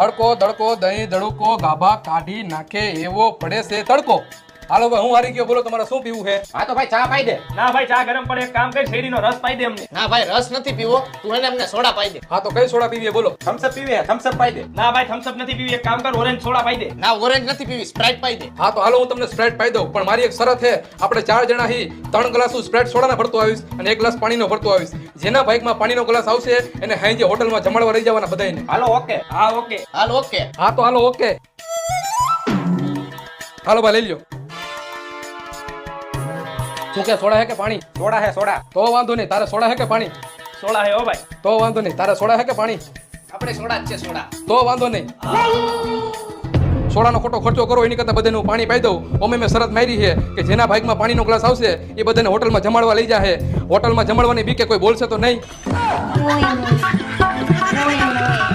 હડકો દડકો દહીં દડુકો ગાભા કાઢી નાખે એવો પડે છે તડકો. હાલો ભાઈ હું હારી ગયો, બોલો તમારે શું પીવું છે? હા તો ભાઈ ચા પાઈ દે. ના ભાઈ ચા ગરમ પડે, એક કામ કર શેરડીનો રસ પાઈ દે અમને. ના ભાઈ રસ નથી પીવો, તું એને અમને સોડા પાઈ દે. હા તો કઈ સોડા પીવી બોલો? થમ્સ અપ પીવે, થમ્સ અપ પાઈ દે. ના ભાઈ થમ્સ અપ નથી પીવી, એક કામ કર ઓરેન્જ સોડા પાઈ દે. ના ઓરેન્જ નથી પીવી, સ્પ્રાઇટ પાઈ દે. હા તો હાલો હું તમને સ્પ્રાઇટ પાઈ દઉં, પણ મારી એક શરત છે, આપણે 4 જણા હી 3 ગ્લાસ સ્પ્રાઇટ સોડાના ભરતો આવીશ અને 1 ગ્લાસ પાણીનો ભરતો આવીશ. જેના બાઇકમાં પાણીનો ગ્લાસ આવશે એને હાઈજે હોટલમાં જમાડવા લઈ જવાના બધાયને. Hello okay. હા ઓકે. હાલ ઓકે. હા તો હાલો ઓકે. હાલો ભાઈ લઈ લ્યો. શું કે સોડા હે કે પાણી? સોડા હે સોડા. તો વાંધો નહીં, તારે સોડા હે કે પાણી? સોડા હે હો ભાઈ. તો વાંધો નહીં, તારે સોડા હે કે પાણી? આપણે સોડા જ છે સોડા. તો વાંધો નહીં. સોડાનો ખોટો ખર્ચો કરો એની કરતા બધાને હું પાણી પાઈ દઉં. ઓમે મેં શરત મારી છે કે જેના બાઇકમાં પાણીનો ગ્લાસ આવશે એ બધાને હોટલમાં જમાડવા લઈ જાહે. હોટલમાં જમાડવાની બીકે કોઈ બોલશે તો નહીં. Muy, muy, muy, muy.